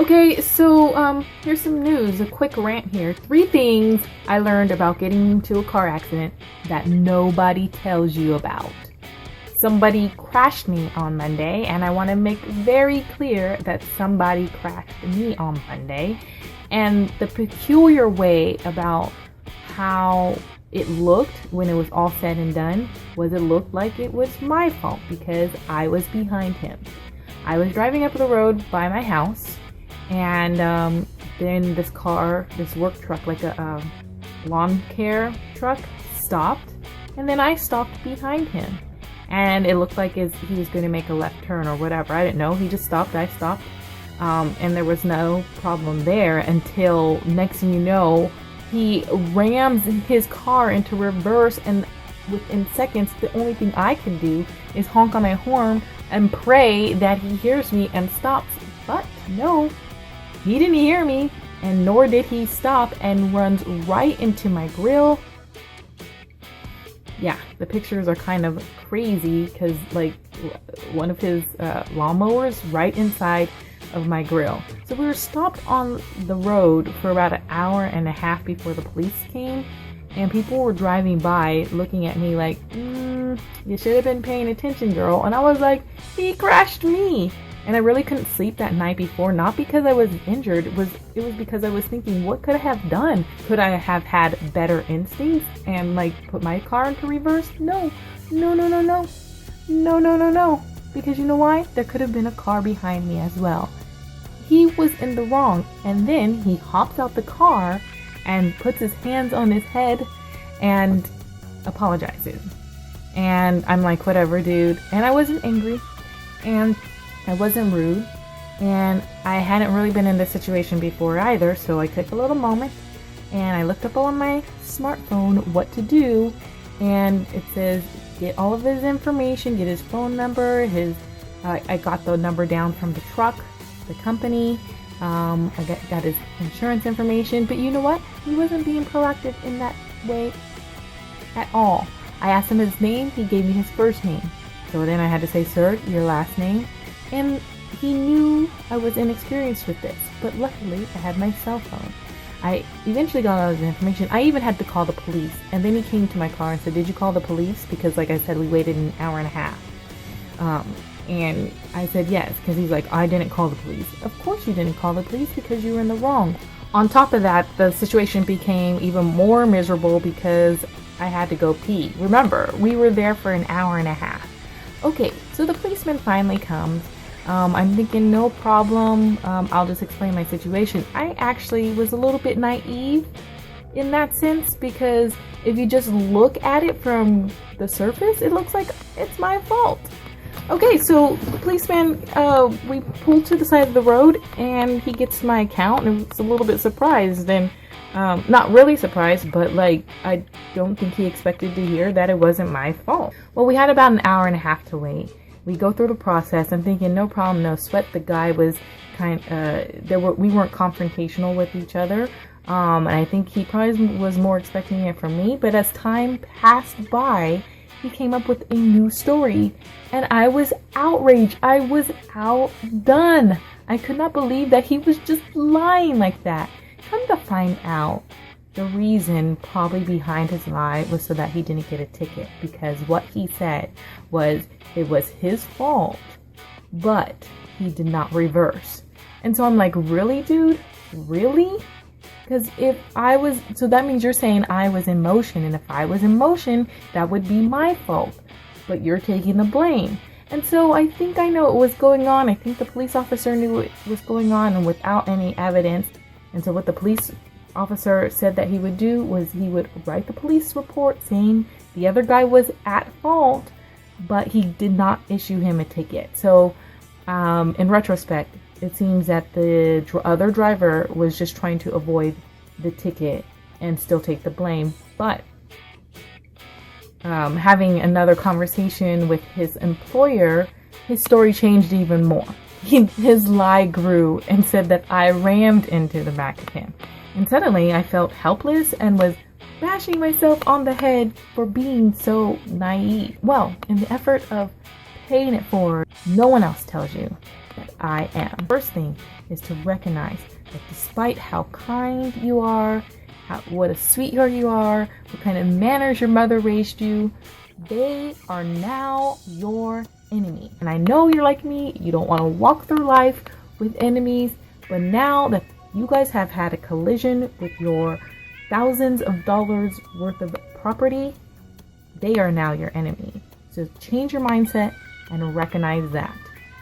Okay, so here's some news, a quick rant here. 3 things I learned about getting into a car accident that nobody tells you about. Somebody crashed me on Monday, and I want to make very clear that somebody crashed me on Monday. And the peculiar way about how it looked when it was all said and done was it looked like it was my fault because I was behind him. I was driving up the road by my house, and then this work truck, like a lawn care truck, stopped, and then I stopped behind him. And it looked like he was going to make a left turn or whatever. I didn't know. He just stopped. I stopped. And there was no problem there until next thing you know, he rams his car into reverse. And within seconds, the only thing I can do is honk on my horn and pray that he hears me and stops. But no, he didn't hear me, and nor did he stop, and runs right into my grill. Yeah, the pictures are kind of crazy because like one of his lawnmowers right inside of my grill. So we were stopped on the road for about an hour and a half before the police came, and people were driving by looking at me like, you should have been paying attention, girl. And I was like, he crashed me. And I really couldn't sleep that night before, not because I was injured, it was because I was thinking, what could I have done? Could I have had better instincts and like put my car into reverse? No. Because you know why? There could have been a car behind me as well. He was in the wrong, and then he hops out the car and puts his hands on his head and apologizes. And I'm like, whatever, dude. And I wasn't angry, and I wasn't rude, and I hadn't really been in this situation before either, so I took a little moment and I looked up on my smartphone what to do, and it says get all of his information, get his phone number, I got the number down from the truck, the company, I got his insurance information. But you know what? He wasn't being proactive in that way at all. I asked him his name, he gave me his first name. So then I had to say, sir, your last name. And he knew I was inexperienced with this, but luckily I had my cell phone. I eventually got all his information. I even had to call the police, and then he came to my car and said, did you call the police? Because like I said, we waited an hour and a half. And I said yes, because he's like, I didn't call the police. Of course you didn't call the police because you were in the wrong. On top of that, the situation became even more miserable because I had to go pee. Remember, we were there for an hour and a half. Okay, so the policeman finally comes. I'm thinking, no problem. I'll just explain my situation. I actually was a little bit naive in that sense, because if you just look at it from the surface, it looks like it's my fault. Okay, so the policeman, we pulled to the side of the road, and he gets my account, and was a little bit surprised, and not really surprised, but like, I don't think he expected to hear that it wasn't my fault. Well, we had about an hour and a half to wait. We go through the process. I'm thinking, no problem, no sweat. The guy was we weren't confrontational with each other. And I think he probably was more expecting it from me. But as time passed by, he came up with a new story. And I was outraged. I was outdone. I could not believe that he was just lying like that. Come to find out, the reason probably behind his lie was so that he didn't get a ticket, because what he said was it was his fault, but he did not reverse. And so I'm like, really, dude? Really? Because so that means you're saying I was in motion, and if I was in motion, that would be my fault, but you're taking the blame. And so I think I know what was going on. I think the police officer knew what was going on, and without any evidence. And so what the police officer said that he would do was he would write the police report saying the other guy was at fault, but he did not issue him a ticket. So in retrospect, it seems that the other driver was just trying to avoid the ticket and still take the blame. But having another conversation with his employer, his story changed even more. His lie grew and said that I rammed into the back of him. And suddenly I felt helpless and was bashing myself on the head for being so naive. Well, in the effort of paying it forward, no one else tells you that I am. First thing is to recognize that despite how kind you are, what a sweetheart you are, what kind of manners your mother raised you, they are now your enemy. And I know you're like me, you don't want to walk through life with enemies, but now that you guys have had a collision with your thousands of dollars worth of property, they are now your enemy. So change your mindset and recognize that.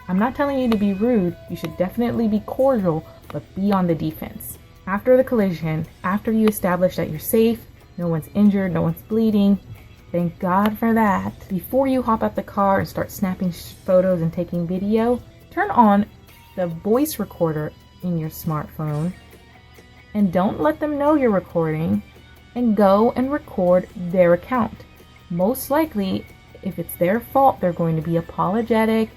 I'm not telling you to be rude. You should definitely be cordial, but be on the defense. After the collision, after you establish that you're safe, no one's injured, no one's bleeding, thank God for that. Before you hop out the car and start snapping photos and taking video, turn on the voice recorder in your smartphone and don't let them know you're recording, and go and record their account. Most likely, if it's their fault, they're going to be apologetic.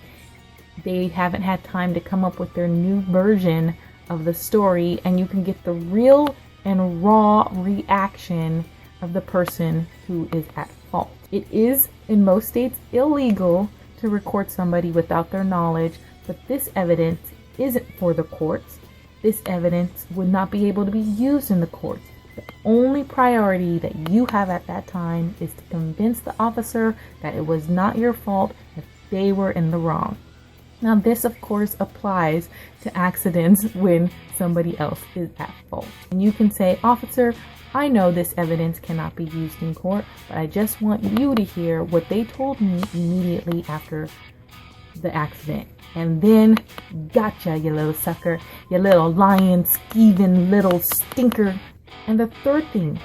They haven't had time to come up with their new version of the story, and you can get the real and raw reaction of the person who is at fault. It is, in most states, illegal to record somebody without their knowledge, but this evidence isn't for the courts. This evidence would not be able to be used in the courts. The only priority that you have at that time is to convince the officer that it was not your fault, that they were in the wrong. Now, this, of course, applies to accidents when somebody else is at fault. And you can say, officer, I know this evidence cannot be used in court, but I just want you to hear what they told me immediately after the accident. And then, gotcha, you little sucker, you little lying, skeeving little stinker. And the third thing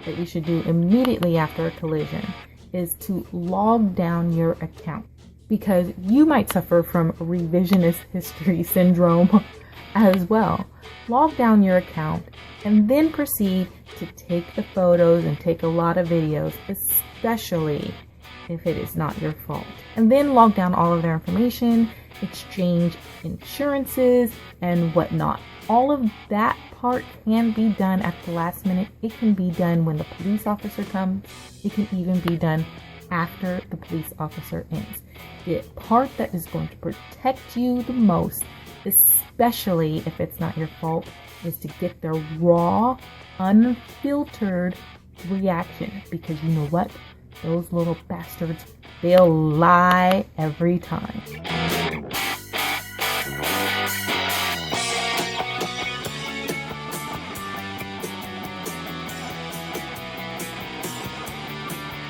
that you should do immediately after a collision is to log down your account, because you might suffer from revisionist history syndrome as well. Log down your account and then proceed to take the photos and take a lot of videos, especially if it is not your fault. And then log down all of their information, exchange insurances and whatnot. All of that part can be done at the last minute. It can be done when the police officer comes. It can even be done after the police officer ends. The part that is going to protect you the most, especially if it's not your fault, is to get their raw, unfiltered reaction. Because you know what? Those little bastards, they'll lie every time.